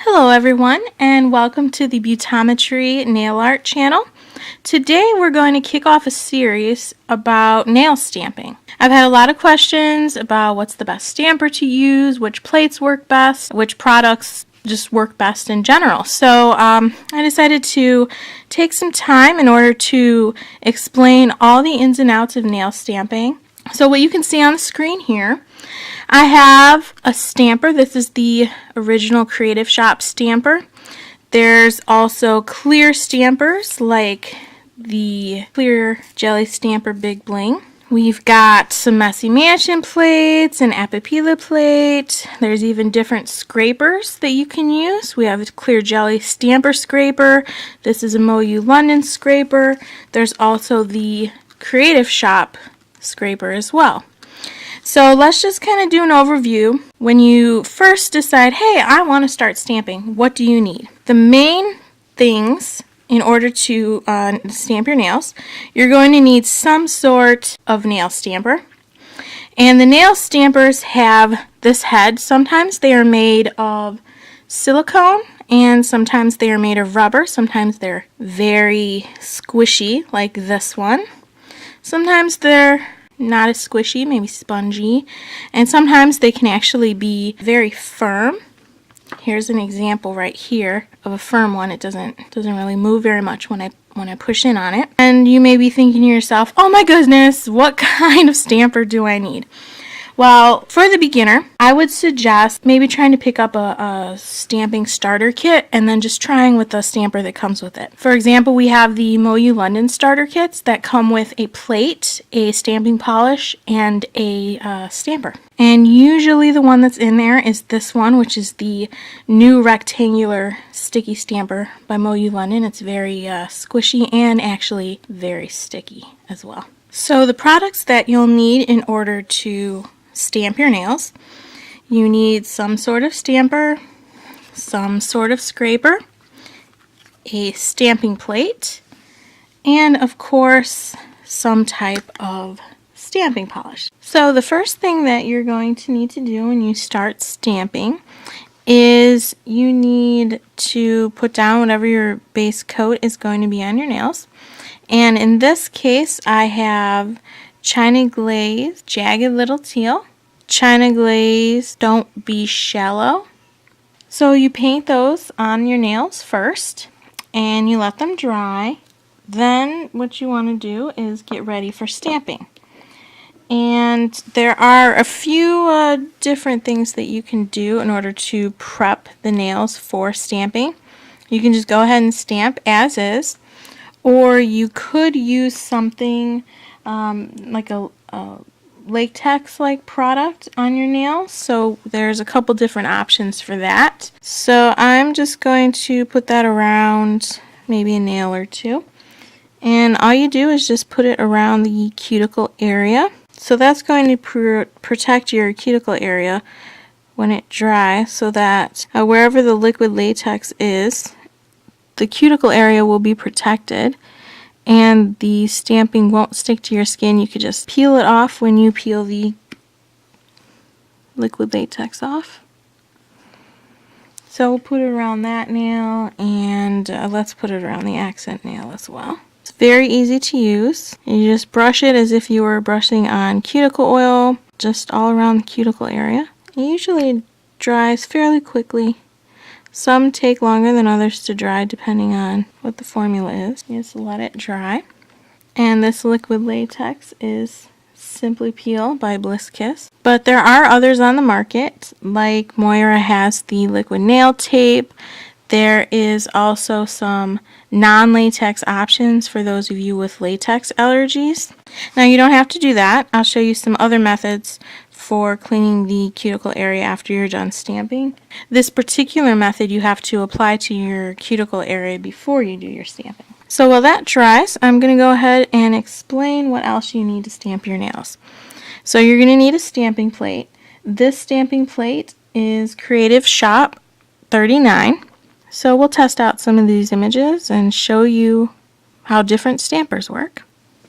Hello everyone, and welcome to the Beautometry nail art channel. Today we're going to kick off a series about nail stamping. I've had a lot of questions about what's the best stamper to use, which plates work best, which products just work best in general. So I decided to take some time in order to explain all the ins and outs of nail stamping. So what you can see on the screen here, I have a stamper. This is the original Creative Shop stamper. There's also clear stampers like the clear jelly stamper Big Bling. We've got some Messy Mansion plates, an Apipila plate. There's even different scrapers that you can use. We have a clear jelly stamper scraper. This is a Moyu London scraper. There's also the Creative Shop scraper as well. So let's just kind of do an overview. When you first decide, hey, I want to start stamping, what do you need? The main things in order to stamp your nails, you're going to need some sort of nail stamper. And the nail stampers have this head. Sometimes they are made of silicone and sometimes they are made of rubber. Sometimes they're very squishy like this one. Sometimes they're not as squishy, maybe spongy, and sometimes they can actually be very firm. Here's an example right here of a firm one. It doesn't really move very much when I push in on it. And you may be thinking to yourself, oh my goodness, what kind of stamper do I need? Well, for the beginner, I would suggest maybe trying to pick up a stamping starter kit and then just trying with the stamper that comes with it. For example, we have the Moyu London starter kits that come with a plate, a stamping polish, and a stamper. And usually the one that's in there is this one, which is the new rectangular sticky stamper by Moyu London. It's very squishy and actually very sticky as well. So the products that you'll need in order to stamp your nails, you need some sort of stamper, some sort of scraper, a stamping plate, and of course some type of stamping polish. So the first thing that you're going to need to do when you start stamping is you need to put down whatever your base coat is going to be on your nails. And in this case, I have China Glaze Jagged Little Teal, China Glaze Don't Be Shallow. So you paint those on your nails first, and you let them dry. Then what you want to do is get ready for stamping. And there are a few different things that you can do in order to prep the nails for stamping. You can just go ahead and stamp as is. Or you could use something like a latex-like product on your nails. So there's a couple different options for that. So I'm just going to put that around maybe a nail or two. And all you do is just put it around the cuticle area. So that's going to protect your cuticle area when it dries, so that wherever the liquid latex is, the cuticle area will be protected and the stamping won't stick to your skin. You could just peel it off when you peel the liquid latex off. So we'll put it around that nail, and let's put it around the accent nail as well. It's very easy to use. You just brush it as if you were brushing on cuticle oil, just all around the cuticle area. It usually dries fairly quickly. Some take longer than others to dry depending on what the formula is. You just let it dry. And this liquid latex is Simply Peel by Bliss Kiss. But there are others on the market, like Moira has the liquid nail tape. There is also some non-latex options for those of you with latex allergies. Now you don't have to do that. I'll show you some other methods for cleaning the cuticle area after you're done stamping. This particular method you have to apply to your cuticle area before you do your stamping. So while that dries, I'm going to go ahead and explain what else you need to stamp your nails. So you're going to need a stamping plate. This stamping plate is Creative Shop 39. So we'll test out some of these images and show you how different stampers work.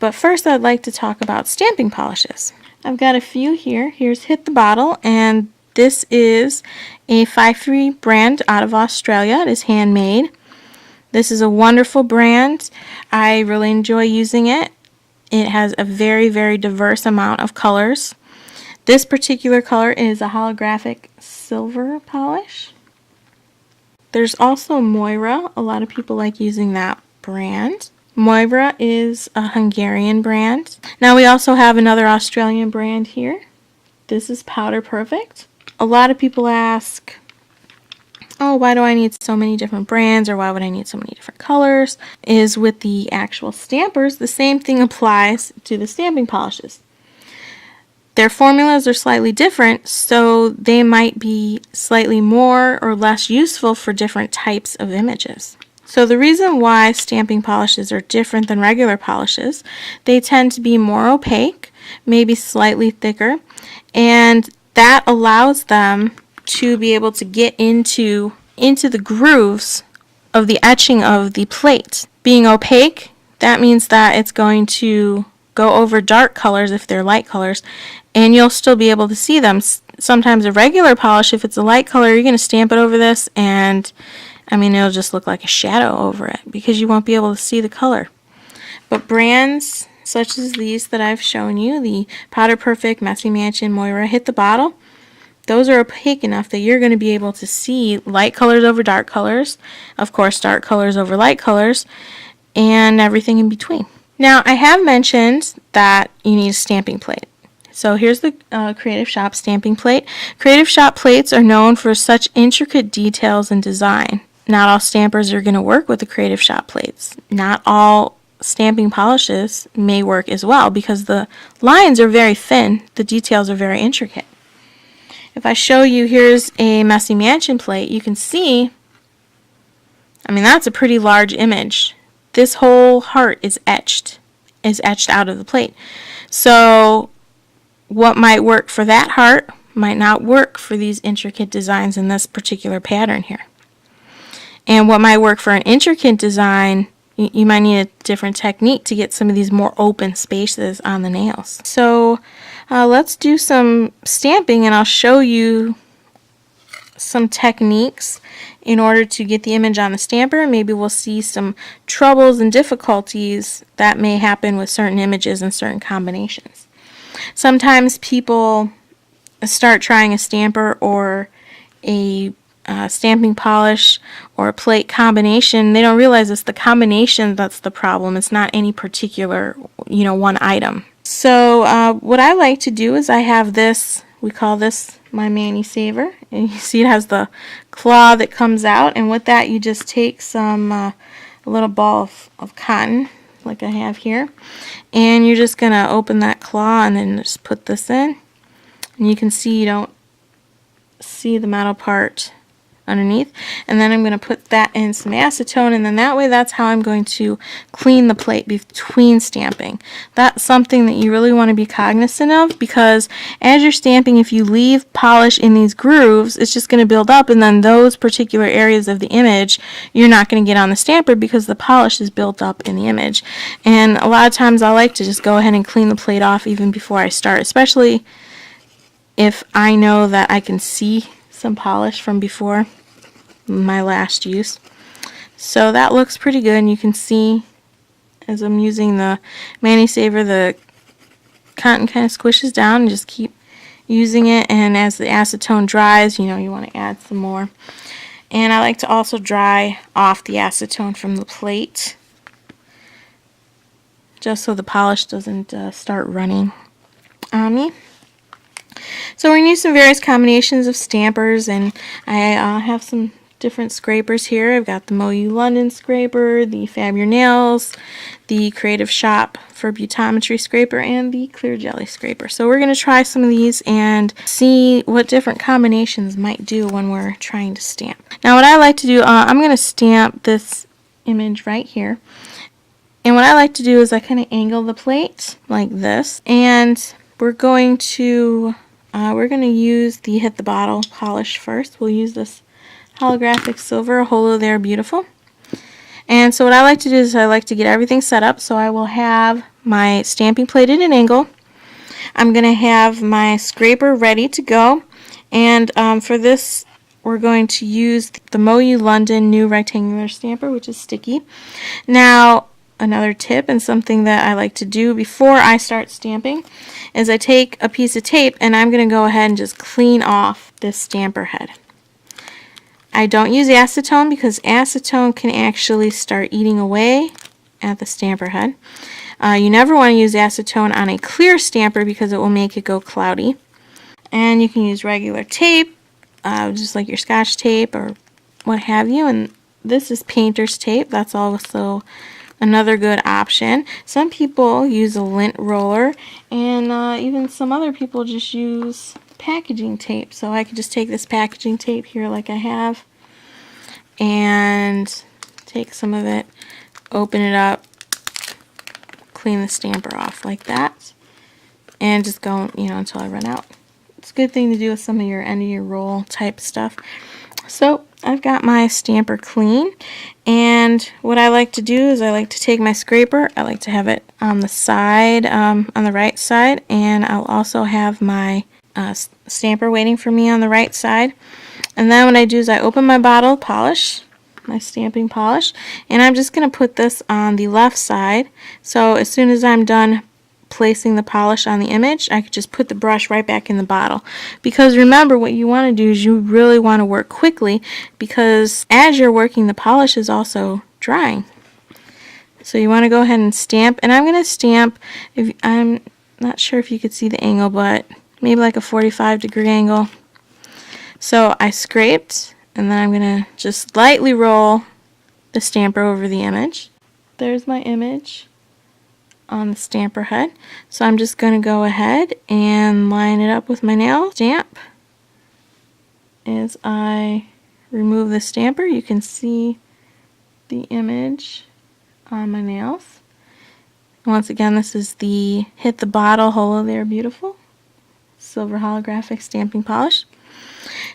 But first I'd like to talk about stamping polishes. I've got a few here. Here's Hit the Bottle, and This is a 5-3 brand out of Australia. It is handmade. This is a wonderful brand. I really enjoy using it. It has a very, very diverse amount of colors. This particular color is a holographic silver polish. There's also Moira. A lot of people like using that brand. Moira is a Hungarian brand. Now we also have another Australian brand here. This is Powder Perfect. A lot of people ask, oh, why do I need so many different brands, or why would I need so many different colors? Is with the actual stampers, the same thing applies to the stamping polishes. Their formulas are slightly different, so they might be slightly more or less useful for different types of images. So the reason why stamping polishes are different than regular polishes, they tend to be more opaque, maybe slightly thicker, and that allows them to be able to get into the grooves of the etching of the plate. Being opaque, that means that it's going to go over dark colors if they're light colors, and you'll still be able to see them. Sometimes a regular polish, if it's a light color, you're going to stamp it over this, and it'll just look like a shadow over it because you won't be able to see the color. But brands such as these that I've shown you, the Powder Perfect, Messy Mansion, Moira, Hit the Bottle, those are opaque enough that you're going to be able to see light colors over dark colors, of course dark colors over light colors, and everything in between. Now I have mentioned that you need a stamping plate. So here's the Creative Shop stamping plate. Creative Shop plates are known for such intricate details and design. Not all stampers are going to work with the Creative Shop plates. Not all stamping polishes may work as well because the lines are very thin, the details are very intricate. If I show you, here's a Messy Mansion plate, you can see, that's a pretty large image. This whole heart is etched out of the plate. So what might work for that heart might not work for these intricate designs in this particular pattern here. And what might work for an intricate design, you might need a different technique to get some of these more open spaces on the nails. So let's do some stamping, and I'll show you some techniques in order to get the image on the stamper. Maybe we'll see some troubles and difficulties that may happen with certain images and certain combinations. Sometimes people start trying a stamper or a stamping polish or a plate combination. They don't realize it's the combination that's the problem. It's not any particular, one item. So what I like to do is I have this, we call this my mani saver, and you see it has the claw that comes out, and with that you just take some a little ball of cotton like I have here, and you're just going to open that claw and then just put this in, and you can see you don't see the metal part underneath, and then I'm going to put that in some acetone, and then that way that's how I'm going to clean the plate between stamping. That's something that you really want to be cognizant of, because as you're stamping, if you leave polish in these grooves, it's just going to build up, and then those particular areas of the image you're not going to get on the stamper because the polish is built up in the image. And a lot of times I like to just go ahead and clean the plate off even before I start, especially if I know that I can see some polish from before my last use. So that looks pretty good, and you can see as I'm using the mani saver, the cotton kind of squishes down, and just keep using it, and as the acetone dries, you want to add some more. And I like to also dry off the acetone from the plate just so the polish doesn't start running on me. So we're going to use some various combinations of stampers, and I have some different scrapers here. I've got the MoU London scraper, the Fab Your Nails, the Creative Shop for Beautometry scraper, and the Clear Jelly scraper. So we're going to try some of these and see what different combinations might do when we're trying to stamp. Now what I like to do, I'm going to stamp this image right here. And what I like to do is I kind of angle the plate like this, and we're going to use the Hit the Bottle polish first. We'll use this holographic silver, Holo there, beautiful. And so what I like to do is I like to get everything set up. So I will have my stamping plate at an angle. I'm going to have my scraper ready to go, And for this, we're going to use the Moyu London New Rectangular Stamper, which is sticky. Now, another tip and something that I like to do before I start stamping is I take a piece of tape and I'm going to go ahead and just clean off this stamper head. I don't use acetone because acetone can actually start eating away at the stamper head. You never want to use acetone on a clear stamper because it will make it go cloudy. And you can use regular tape, just like your Scotch tape or what have you. And this is painter's tape. That's also another good option. Some people use a lint roller, and even some other people just use packaging tape. So I could just take this packaging tape here like I have and take some of it, open it up, clean the stamper off like that, and just go, until I run out. It's a good thing to do with some of your end of your roll type stuff. So I've got my stamper clean, and what I like to do is I like to take my scraper. I like to have it on the side, on the right side, and I'll also have my stamper waiting for me on the right side. And then what I do is I open my bottle of polish, my stamping polish, and I'm just going to put this on the left side. So as soon as I'm done placing the polish on the image, I could just put the brush right back in the bottle. Because remember, what you want to do is you really want to work quickly, because as you're working, the polish is also drying. So you want to go ahead and stamp, and I'm going to stamp, I'm not sure if you could see the angle, but maybe like a 45-degree angle. So I scraped, and then I'm going to just lightly roll the stamper over the image. There's my image on the stamper head. So I'm just going to go ahead and line it up with my nail stamp. As I remove the stamper, you can see the image on my nails. Once again, this is the Hit the Bottle Holo There Beautiful Silver Holographic Stamping Polish.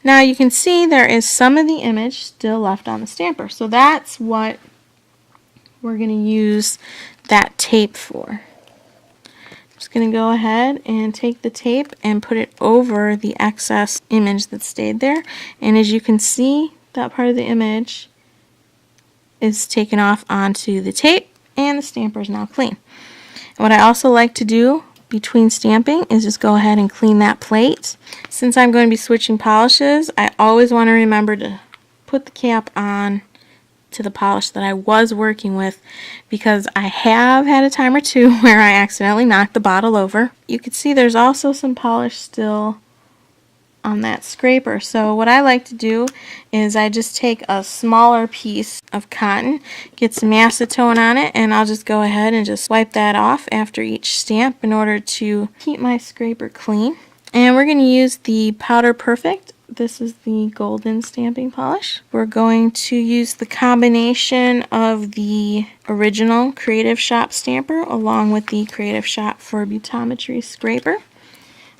Now you can see there is some of the image still left on the stamper. So that's what we're going to use that tape for. I'm just going to go ahead and take the tape and put it over the excess image that stayed there. And as you can see, that part of the image is taken off onto the tape, and the stamper is now clean. And what I also like to do between stamping is just go ahead and clean that plate. Since I'm going to be switching polishes, I always want to remember to put the cap on to the polish that I was working with, because I have had a time or two where I accidentally knocked the bottle over. You can see there's also some polish still on that scraper. So what I like to do is I just take a smaller piece of cotton, get some acetone on it, and I'll just go ahead and just wipe that off after each stamp in order to keep my scraper clean. And we're going to use the Powder Perfect. This is the golden stamping polish. We're going to use the combination of the original Creative Shop stamper along with the Creative Shop for Beautometry scraper.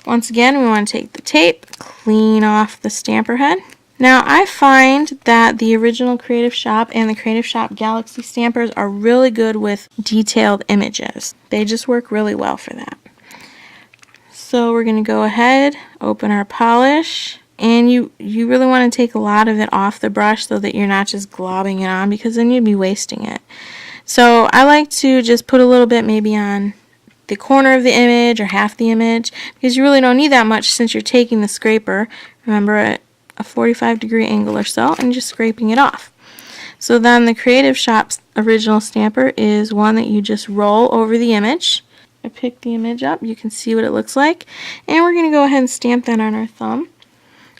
Once again, we want to take the tape, clean off the stamper head. Now, I find that the original Creative Shop and the Creative Shop Galaxy stampers are really good with detailed images. They just work really well for that. So we're going to go ahead, open our polish, and you really want to take a lot of it off the brush so that you're not just globbing it on, because then you'd be wasting it. So I like to just put a little bit maybe on the corner of the image or half the image, because you really don't need that much since you're taking the scraper, remember, at a 45-degree angle or so, and just scraping it off. So then the Creative Shop's original stamper is one that you just roll over the image. I pick the image up, you can see what it looks like, and we're going to go ahead and stamp that on our thumb.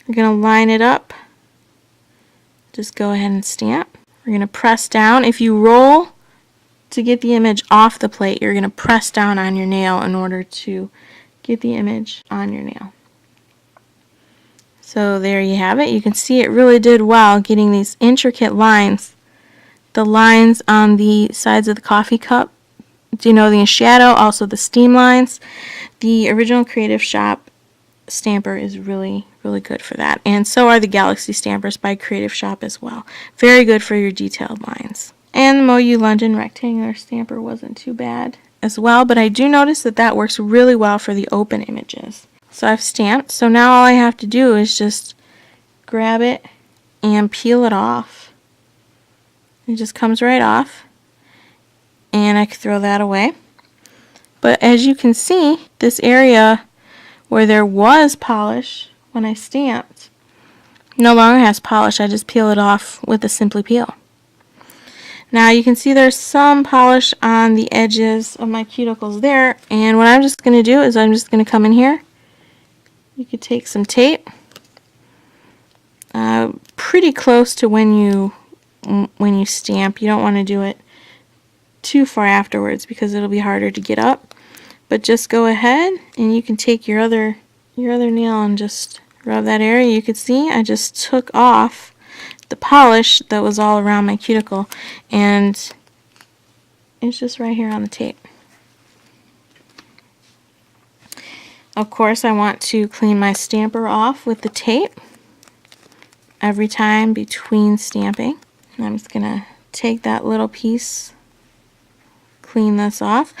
We're going to line it up, just go ahead and stamp. We're going to press down. If you roll to get the image off the plate, you're going to press down on your nail in order to get the image on your nail. So there you have it. You can see it really did well getting these intricate lines. The lines on the sides of the coffee cup denoting a shadow, also the steam lines. The original Creative Shop stamper is really good for that. And so are the Galaxy stampers by Creative Shop as well. Very good for your detailed lines. And the Moyu London rectangular stamper wasn't too bad as well, but I do notice that that works really well for the open images. So I've stamped. So now all I have to do is just grab it and peel it off. It just comes right off. And I can throw that away. But as you can see, this area where there was polish when I stamped no longer has polish. I just peel it off with a Simply Peel. Now you can see there's some polish on the edges of my cuticles there, and what I'm just going to do is I'm just going to come in here. You could take some tape, pretty close to when you stamp. You don't want to do it too far afterwards because it'll be harder to get up. But just go ahead and you can take your other nail and just rub that area. You can see I just took off the polish that was all around my cuticle, and it's just right here on the tape. Of course, I want to clean my stamper off with the tape every time between stamping. And I'm just going to take that little piece, clean this off.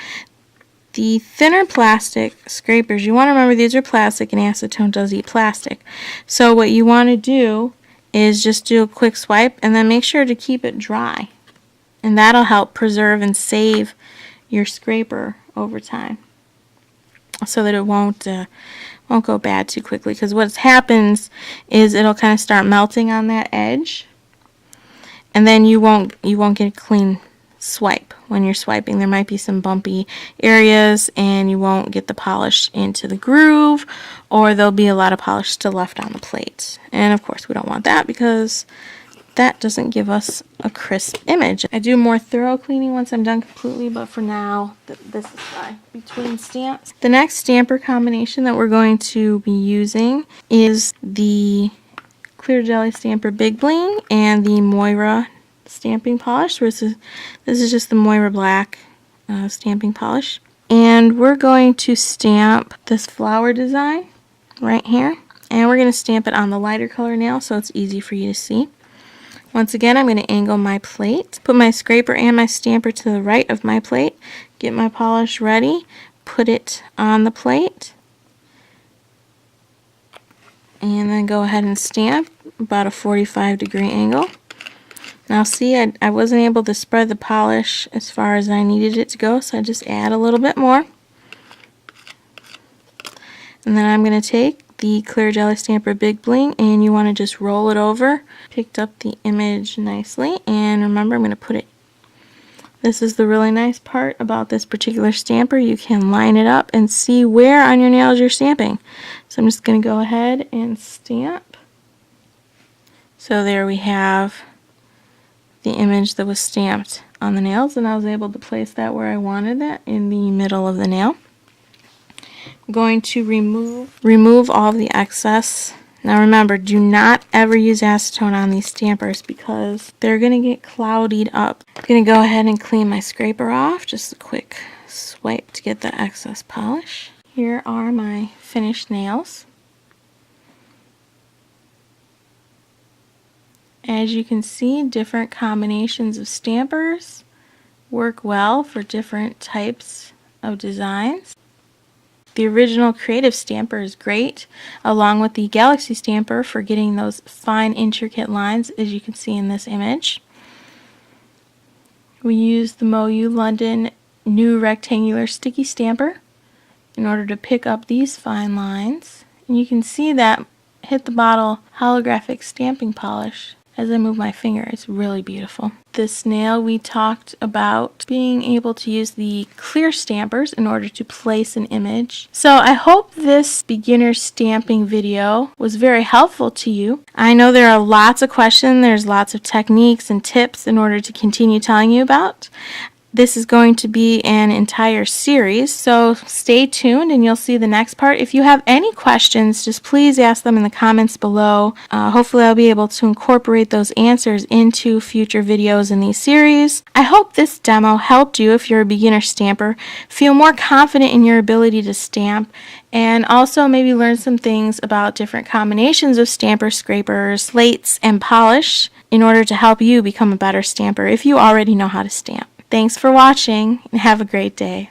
The thinner plastic scrapers, you want to remember these are plastic and acetone does eat plastic. So what you want to do is just do a quick swipe and then make sure to keep it dry. And that'll help preserve and save your scraper over time so that it won't go bad too quickly. Because what happens is it'll kind of start melting on that edge, and then you won't get a clean swipe. When you're swiping, there might be some bumpy areas and you won't get the polish into the groove, or there'll be a lot of polish still left on the plate. And of course we don't want that because that doesn't give us a crisp image. I do more thorough cleaning once I'm done completely, but for now this is fine. Between stamps, the next stamper combination that we're going to be using is the Clear Jelly Stamper Big Bling and the Moira stamping polish. This is just the Moira Black stamping polish, and we're going to stamp this flower design right here, and we're going to stamp it on the lighter color nail so it's easy for you to see. Once again, I'm going to angle my plate, put my scraper and my stamper to the right of my plate, get my polish ready, put it on the plate, and then go ahead and stamp about a 45-degree angle. Now see, I wasn't able to spread the polish as far as I needed it to go, so I just add a little bit more. And then I'm going to take the Clear Jelly Stamper Big Bling, and you want to just roll it over. Picked up the image nicely, and remember I'm going to put it. This is the really nice part about this particular stamper. You can line it up and see where on your nails you're stamping. So I'm just going to go ahead and stamp. So there we have the image that was stamped on the nails, and I was able to place that where I wanted it, in the middle of the nail. I'm going to remove all of the excess. Now remember, do not ever use acetone on these stampers because they're going to get cloudied up. I'm going to go ahead and clean my scraper off, just a quick swipe to get the excess polish. Here are my finished nails. As you can see, different combinations of stampers work well for different types of designs. The original Creative Stamper is great, along with the Galaxy Stamper for getting those fine, intricate lines, as you can see in this image. We used the MoU London new rectangular sticky stamper in order to pick up these fine lines. And you can see that hit the bottle holographic stamping polish. As I move my finger, it's really beautiful. This nail, we talked about being able to use the clear stampers in order to place an image. So I hope this beginner stamping video was very helpful to you. I know there are lots of questions, there's lots of techniques and tips in order to continue telling you about. This is going to be an entire series, so stay tuned and you'll see the next part. If you have any questions, just please ask them in the comments below. Hopefully I'll be able to incorporate those answers into future videos in these series. I hope this demo helped you, if you're a beginner stamper, feel more confident in your ability to stamp, and also maybe learn some things about different combinations of stampers, scrapers, slates, and polish in order to help you become a better stamper if you already know how to stamp. Thanks for watching, and have a great day.